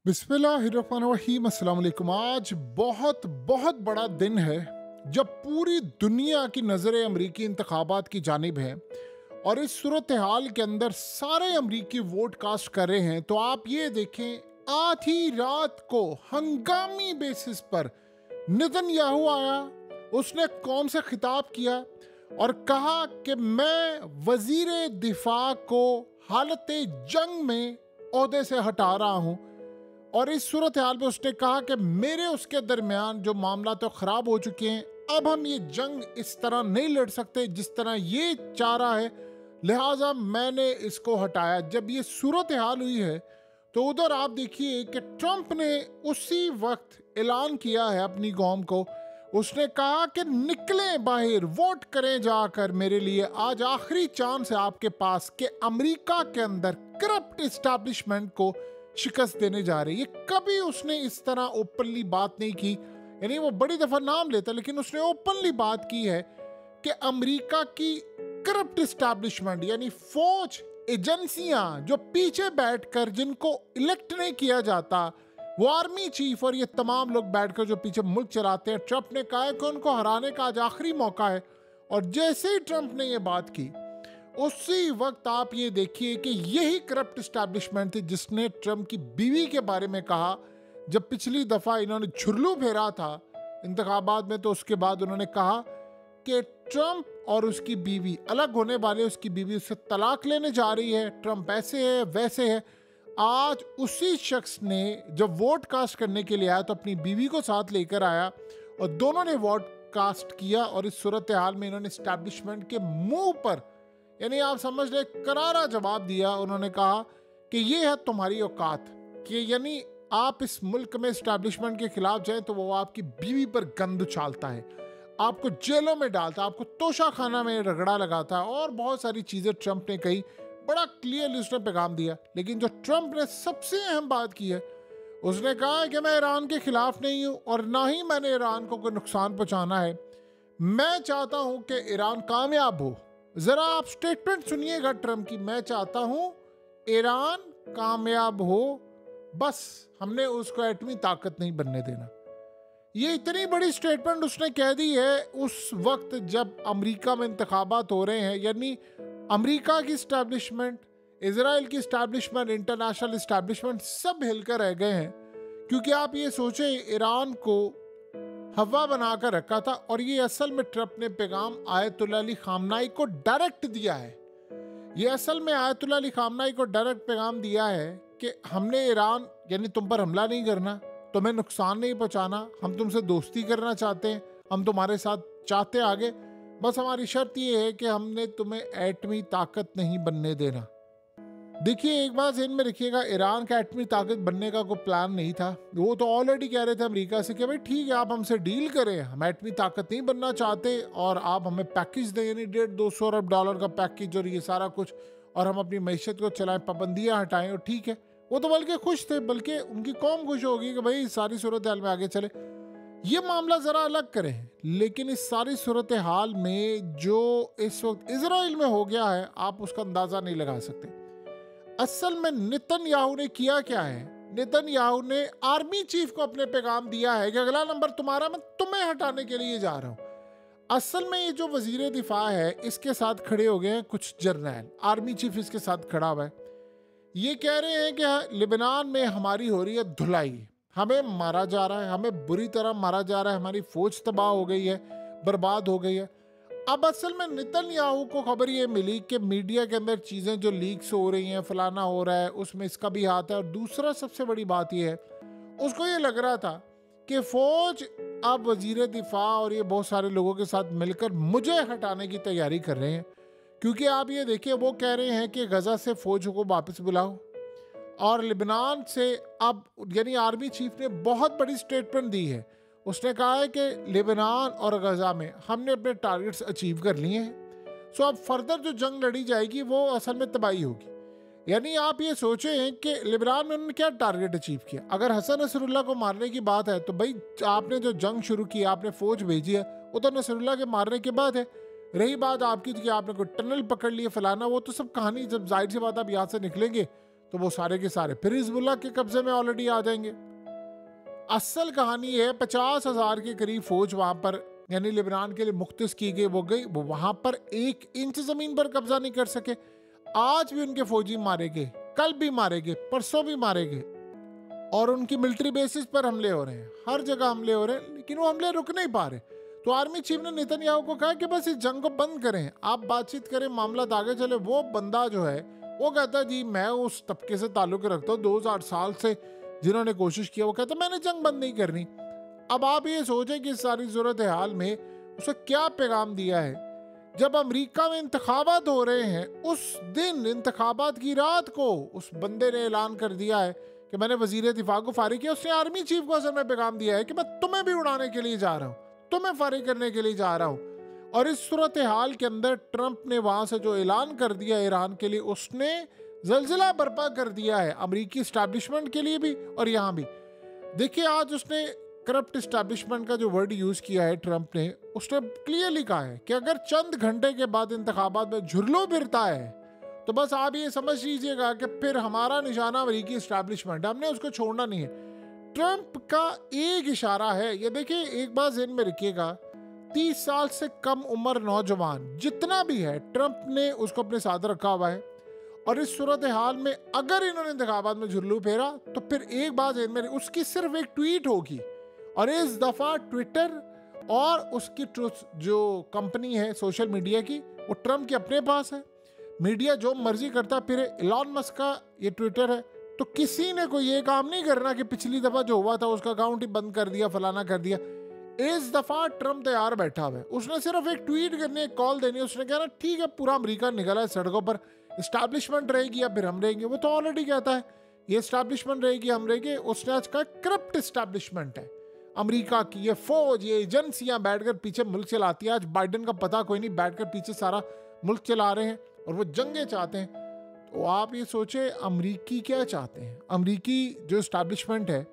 बिस्मिल्लाहिर्रहमानिर्रहीम। अस्सलाम वालेकुम। आज बहुत बहुत बड़ा दिन है जब पूरी दुनिया की नज़रें अमरीकी इंतखाबात की जानिब हैं और इस सूरत हाल के अंदर सारे अमरीकी वोट कास्ट कर रहे हैं। तो आप ये देखें, आधी रात को हंगामी बेसिस पर नेतन्याहू आया, उसने कौम से खिताब किया और कहा कि मैं वजीर दिफा को हालत जंग में ओहदे से हटा रहा हूं। और इस सूरत हाल में उसने कहा कि मेरे उसके दरमियान जो मामला तो खराब हो चुके हैं, अब हम ये जंग इस तरह नहीं लड़ सकते जिस तरह ये चाह रहा है, लिहाजा मैंने इसको हटाया। जब ये सूरत हाल हुई है तो उधर आप देखिए कि ट्रंप ने उसी वक्त ऐलान किया है अपनी कौम को। उसने कहा कि निकलें बाहर, वोट करें जाकर मेरे लिए, आज आखिरी चांस है आपके पास कि अमेरिका के अंदर करप्ट एस्टैब्लिशमेंट को शिकस्त देने जा रही है। कभी उसने इस तरह ओपनली बात नहीं की, यानी वो बड़ी दफा नाम लेता लेकिन उसने ओपनली बात की है कि अमेरिका की करप्ट एस्टैब्लिशमेंट यानी फौज, एजेंसियां जो पीछे बैठकर जिनको इलेक्ट नहीं किया जाता, वो आर्मी चीफ और ये तमाम लोग बैठकर जो पीछे मुल्क चलाते हैं, ट्रंप ने कहा है कि उनको हराने का आज आखिरी मौका है। और जैसे ही ट्रंप ने ये बात की उसी वक्त आप ये देखिए कि यही करप्ट एस्टैब्लिशमेंट थी जिसने ट्रंप की बीवी के बारे में कहा। जब पिछली दफा इन्होंने झुर्लू फेरा था इंतखाबात में, तो उसके बाद उन्होंने कहा कि ट्रंप और उसकी बीवी अलग होने वाले, उसकी बीवी उससे तलाक लेने जा रही है, ट्रंप ऐसे है वैसे है। आज उसी शख्स ने जब वोट कास्ट करने के लिए आया तो अपनी बीवी को साथ लेकर आया और दोनों ने वोट कास्ट किया। और इस सूरत हाल में इन्होंने एस्टैब्लिशमेंट के मुंह पर, यानी आप समझ ले, करारा जवाब दिया। उन्होंने कहा कि ये है तुम्हारी औकात, कि यानी आप इस मुल्क में एस्टैब्लिशमेंट के खिलाफ जाएं तो वो आपकी बीवी पर गंद उछालता है, आपको जेलों में डालता है, आपको तोशा खाना में रगड़ा लगाता है और बहुत सारी चीज़ें ट्रंप ने कही। बड़ा क्लियरली उसने पैगाम दिया। लेकिन जो ट्रंप ने सबसे अहम बात की है, उसने कहा है कि मैं ईरान के खिलाफ नहीं हूँ और ना ही मैंने ईरान को कोई नुकसान पहुँचाना है। मैं चाहता हूँ कि ईरान कामयाब हो। जरा आप स्टेटमेंट सुनिएगा ट्रंप की। मैं चाहता हूं ईरान कामयाब हो, बस हमने उसको एटमी ताकत नहीं बनने देना। ये इतनी बड़ी स्टेटमेंट उसने कह दी है उस वक्त जब अमेरिका में इंतखाबात हो रहे हैं। यानी अमेरिका की इस्टेब्लिशमेंट, इजराइल की इस्टेब्लिशमेंट, इंटरनेशनल इस्टेब्लिशमेंट सब हिलकर रह गए हैं। क्योंकि आप ये सोचें, ईरान को हवा बनाकर रखा था और ये असल में ट्रंप ने पैगाम आयतुल्लाह अली खामनाई को डायरेक्ट दिया है। ये असल में आयतुल्लाह अली खामनाई को डायरेक्ट पैगाम दिया है कि हमने ईरान, यानी तुम पर हमला नहीं करना, तुम्हें नुकसान नहीं पहुंचाना, हम तुमसे दोस्ती करना चाहते हैं, हम तुम्हारे साथ चाहते आगे, बस हमारी शर्त ये है कि हमने तुम्हें एटमी ताकत नहीं बनने देना। देखिए, एक बात ज़हन में रखिएगा, ईरान का एटमी ताकत बनने का कोई प्लान नहीं था। वो तो ऑलरेडी कह रहे थे अमेरिका से कि भाई ठीक है, आप हमसे डील करें, हम एटमी ताकत नहीं बनना चाहते और आप हमें पैकेज दें, यानी $150 अरब का पैकेज और ये सारा कुछ, और हम अपनी मैशत को चलाएं, पाबंदियाँ हटाएं, और ठीक है। वो तो बल्कि खुश थे, बल्कि उनकी कौम खुश होगी कि भाई सारी सूरत हाल में आगे चले। ये मामला ज़रा अलग करें। लेकिन इस सारी सूरत हाल में जो इस वक्त इसराइल में हो गया है, आप उसका अंदाज़ा नहीं लगा सकते। असल में नेतन्याहू ने किया क्या है? नेतन्याहू ने आर्मी चीफ को अपने पैगाम दिया है कि अगला नंबर तुम्हारा, मैं तुम्हें हटाने के लिए जा रहा हूं। असल में ये जो वजीर दिफा है, इसके साथ खड़े हो गए हैं कुछ जर्नैल, आर्मी चीफ इसके साथ खड़ा हुआ है। ये कह रहे हैं कि लेबनान में हमारी हो रही है धुलाई, हमें मारा जा रहा है, हमें बुरी तरह मारा जा रहा है, हमारी फौज तबाह हो गई है, बर्बाद हो गई है। अब असल में नेतन्याहू को खबर ये मिली कि मीडिया के अंदर चीज़ें जो लीक्स हो रही हैं, फलाना हो रहा है, उसमें इसका भी हाथ है। और दूसरा सबसे बड़ी बात ये है, उसको ये लग रहा था कि फ़ौज अब वजीर दिफा और ये बहुत सारे लोगों के साथ मिलकर मुझे हटाने की तैयारी कर रहे हैं। क्योंकि आप ये देखिए, वो कह रहे हैं कि गज़ा से फ़ौज को वापस बुलाओ, और लेबनान से अब, यानी आर्मी चीफ ने बहुत बड़ी स्टेटमेंट दी है। उसने कहा है कि लेबनान और गज़ा में हमने अपने टारगेट्स अचीव कर लिए हैं, सो अब फर्दर जो जंग लड़ी जाएगी वो असल में तबाही होगी। यानी आप ये सोचें कि लेबनान में उन्होंने क्या टारगेट अचीव किया। अगर हसन नसरुल्लाह को मारने की बात है तो भाई आपने जो जंग शुरू की, आपने फ़ौज भेजी है, वो तो नसरुल्लाह के मारने के बाद है। रही बात आपकी कि आपने कोई टनल पकड़ लिए, फलाना, वो तो सब कहानी, जब जाहिर सी बात आप यहाँ से निकलेंगे तो वो सारे के सारे फिर हिजबुल्लाह के कब्जे में ऑलरेडी आ जाएंगे। असल कहानी है 50,000 के करीब फौज वहां पर यानी लेबनान के लिए मुख्तस की गई, वो गई, वो वहां पर 1 इंच जमीन पर कब्जा नहीं कर सके। आज भी उनके फौजी मारे गए, कल भी मारे गए, परसों भी मारे गए, और उनकी मिलिट्री बेसिस पर हमले हो रहे हैं, हर जगह हमले हो रहे हैं, लेकिन वो हमले रुक नहीं पा रहे। तो आर्मी चीफ ने नेतन्याहू को कहा कि बस इस जंग को बंद करें, आप बातचीत करें, मामला आगे चले। वो बंदा जो है वो कहता है जी मैं उस तबके से ताल्लुक रखता हूँ 2000 साल से जिन्होंने कोशिश किया, वो कहता है मैंने जंग बंद नहीं करनी। अब आप ये सोचें कि इस सारी सूरत हाल में उसे क्या पैगाम दिया है। जब अमेरिका में इंतखाबात हो रहे हैं उस दिन, इंतखाबात की रात को उस बंदे ने ऐलान कर दिया है कि मैंने वजीर दिफा को फारिग किया। उसने आर्मी चीफ को असल में पैगाम दिया है कि मैं तुम्हें भी उड़ाने के लिए जा रहा हूँ, तुम्हें फारिग करने के लिए जा रहा हूँ। और इस सूरत हाल के अंदर ट्रंप ने वहां से जो ऐलान कर दिया ईरान के लिए, उसने जलजिला बर्पा कर दिया है अमेरिकी एस्टैब्लिशमेंट के लिए भी और यहाँ भी। देखिए आज उसने करप्ट एस्टैब्लिशमेंट का जो वर्ड यूज किया है ट्रंप ने, उसने क्लियरली कहा है कि अगर चंद घंटे के बाद इंतखाबात में झुर्लो फिरता है तो बस आप ये समझ लीजिएगा कि फिर हमारा निशाना अमेरिकी एस्टैब्लिशमेंट है, हमने उसको छोड़ना नहीं है। ट्रंप का एक इशारा है, ये देखिए एक बार ज़हन में रखिएगा, 30 साल से कम उम्र नौजवान जितना भी है ट्रंप ने उसको अपने साथ रखा हुआ है। और इस सूरत हाल में अगर इन्होंने इंतखाबात में झुर्लू फेरा तो फिर एक बात ज़हन में, उसकी सिर्फ एक ट्वीट होगी, और इस दफ़ा ट्विटर और उसकी ट्रुथ जो कंपनी है सोशल मीडिया की, वो ट्रंप के अपने पास है। मीडिया जो मर्जी करता फिर, एलॉन मस्क का ये ट्विटर है, तो किसी ने कोई ये काम नहीं करना कि पिछली दफ़ा जो हुआ था उसका अकाउंट ही बंद कर दिया, फलाना कर दिया। इस दफ़ा ट्रंप तैयार बैठा हुआ है, उसने सिर्फ एक ट्वीट करनी, एक कॉल देनी, उसने कहा ना ठीक है पूरा अमेरिका निकला है सड़कों पर, एस्टैब्लिशमेंट रहेगी या फिर हम रहेंगे। वो तो ऑलरेडी कहता है ये एस्टैब्लिशमेंट रहेगी, हम रहेंगे। उसने आज कहा करप्ट एस्टैब्लिशमेंट है अमेरिका की, ये फौज, ये एजेंसियां बैठकर पीछे मुल्क चलाती है। आज बाइडेन का पता कोई नहीं, बैठकर पीछे सारा मुल्क चला रहे हैं और वो जंगे चाहते हैं। तो आप ये सोचे अमरीकी क्या चाहते हैं। अमरीकी जो एस्टैब्लिशमेंट है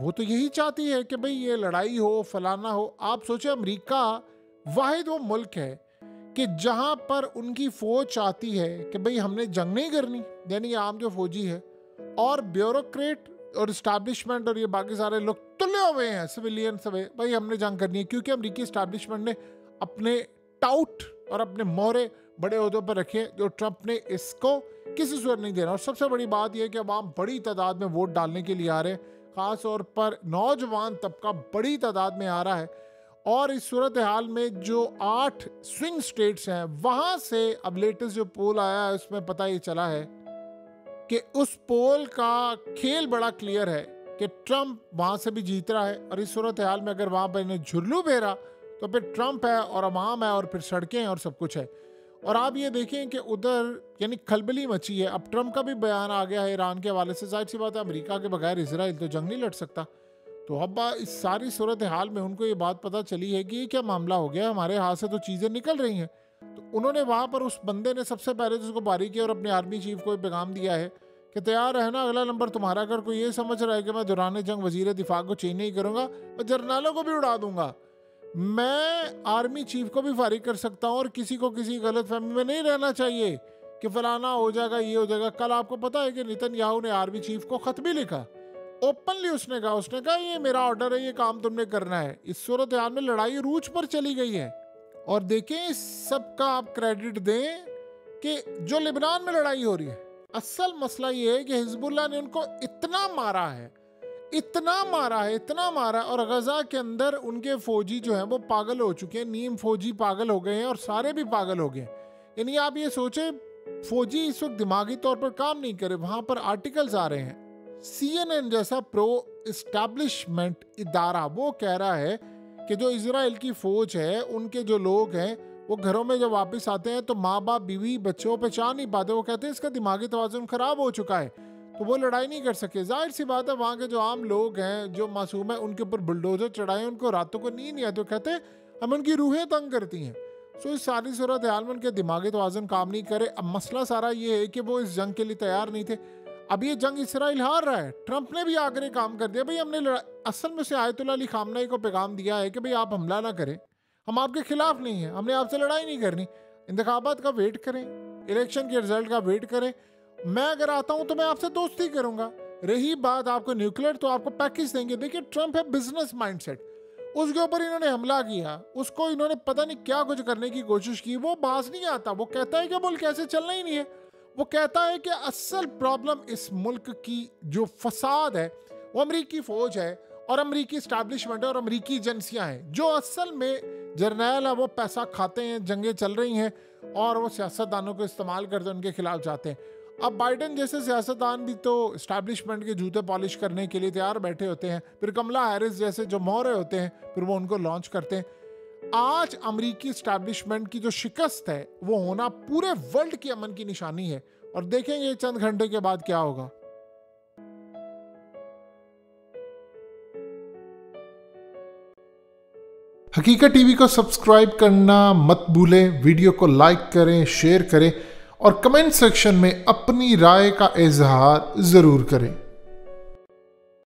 वो तो यही चाहती है कि भाई ये लड़ाई हो, फलाना हो। आप सोचे अमरीका वाहिद वो मुल्क है कि जहां पर उनकी फौज चाहती है कि भाई हमने जंग नहीं करनी, यानी आम जो फौजी है और ब्यूरोक्रेट और एस्टैब्लिशमेंट और ये बाकी सारे लोग तुले हुए हैं सिविलियन सब, भाई हमने जंग करनी है। क्योंकि अमरीकी एस्टैब्लिशमेंट ने अपने टाउट और अपने मोहरे बड़े ओहदों पर रखे, जो ट्रंप ने इसको किसी सूरत नहीं देना। और सबसे बड़ी बात यह है कि अवाम बड़ी तादाद में वोट डालने के लिए आ रहे हैं, ख़ास तौर पर नौजवान तबका बड़ी तादाद में आ रहा है। और इस सूरत हाल में जो 8 स्विंग स्टेट्स हैं वहाँ से अब लेटेस्ट जो पोल आया है उसमें पता ये चला है कि उस पोल का खेल बड़ा क्लियर है कि ट्रंप वहाँ से भी जीत रहा है। और इस सूरत हाल में अगर वहाँ पर इन्हें झुर्लू फेरा तो फिर ट्रंप है और अवाम है और फिर सड़कें हैं और सब कुछ है। और आप ये देखें कि उधर यानी खलबली मची है। अब ट्रंप का भी बयान आ गया है ईरान के हवाले से। जाहिर सी बात है अमेरिका के बगैर इजराइल तो जंग नहीं लड़ सकता। तो अब इस सारी सूरत हाल में उनको ये बात पता चली है कि ये क्या मामला हो गया, हमारे हाथ से तो चीज़ें निकल रही हैं। तो उन्होंने वहाँ पर उस बंदे ने सबसे पहले तो उसको बारी किया और अपने आर्मी चीफ को पैगाम दिया है कि तैयार है ना, अगला नंबर तुम्हारा। अगर कोई ये समझ रहा है कि मैं दौरान जंग वजीर दिफा को चेंज नहीं करूँगा, मैं जर्नलों को भी उड़ा दूंगा, मैं आर्मी चीफ को भी फारिग कर सकता हूँ। और किसी को किसी गलत फहमी में नहीं रहना चाहिए कि फलाना हो जाएगा, ये हो जाएगा। कल आपको पता है कि नेतन्याहू ने आर्मी चीफ को खत भी लिखा, ओपनली उसने कहा ये मेरा ऑर्डर है, ये काम तुमने करना है। इस सूरत हाल में लड़ाई रूज पर चली गई है। और देखें इस सब का आप क्रेडिट दें कि जो लेबनान में लड़ाई हो रही है, असल मसला ये है कि हिजबुल्लाह ने उनको इतना मारा है, इतना मारा है, इतना मारा है। और गजा के अंदर उनके फौजी जो हैं वो पागल हो चुके हैं, नीम फौजी पागल हो गए हैं और सारे भी पागल हो गए। यानी आप ये सोचे फौजी इस वक्त दिमागी तौर पर काम नहीं करे। वहां पर आर्टिकल्स आ रहे हैं, CNN जैसा प्रो एस्टैब्लिशमेंट इदारा वो कह रहा है कि जो इजराइल की फौज है उनके जो लोग हैं वो घरों में जब वापस आते हैं तो माँ बाप बीवी बच्चों पहचान नहीं पाते। वो कहते हैं इसका दिमागी तवाज़ुन खराब हो चुका है, तो वो लड़ाई नहीं कर सके। जाहिर सी बात है वहाँ के जो आम लोग हैं जो मासूम है उनके ऊपर बुलडोजर चढ़ाए, उनको रातों को नींद नहीं आती। तो कहते हैं हम उनकी रूहें तंग करती हैं। सो इस सारी सूरत हाल में उनके दिमागी तवाज़ुन काम नहीं करे। अब मसला सारा ये है कि वो इस जंग के लिए तैयार नहीं थे। अब ये जंग इसराइल हार रहा है, ट्रंप ने भी आकर काम कर दिया। भाई हमने असल में से आयतुल्लाह अली खामनेई को पैगाम दिया है कि भाई आप हमला ना करें, हम आपके खिलाफ नहीं हैं, हमने आपसे लड़ाई नहीं करनी, इंतखाबात का वेट करें, इलेक्शन के रिजल्ट का वेट करें। मैं अगर आता हूं तो मैं आपसे दोस्ती करूंगा। रही बात आपको न्यूक्लियर, तो आपको पैकेज देंगे। देखिए ट्रंप है बिजनेस माइंडसेट, उसके ऊपर इन्होंने हमला किया, उसको इन्होंने पता नहीं क्या कुछ करने की कोशिश की। वो बाज नहीं आता, वो कहता है कि मुल्क ऐसे चलना ही नहीं है। वो कहता है कि असल प्रॉब्लम इस मुल्क की जो फसाद है वो अमरीकी फौज है और अमरीकी स्टैब्लिशमेंट है और अमरीकी एजेंसियां हैं, जो असल में जर्नैल है वो पैसा खाते हैं, जंगें चल रही हैं और वो सियासतदानों को इस्तेमाल करते उनके खिलाफ जाते हैं। अब बाइडन जैसे सियासतदान भी तो स्टैब्लिशमेंट के जूते पॉलिश करने के लिए तैयार बैठे होते हैं, फिर कमला हैरिस जैसे जो मोहरे होते हैं फिर वो उनको लॉन्च करते हैं। आज अमरीकी स्टैब्लिशमेंट की जो शिकस्त है वो होना पूरे वर्ल्ड की अमन की निशानी है, और देखेंगे चंद घंटे के बाद क्या होगा। हकीकत टीवी को सब्सक्राइब करना मत भूलें, वीडियो को लाइक करें, शेयर करें और कमेंट सेक्शन में अपनी राय का इजहार जरूर करें।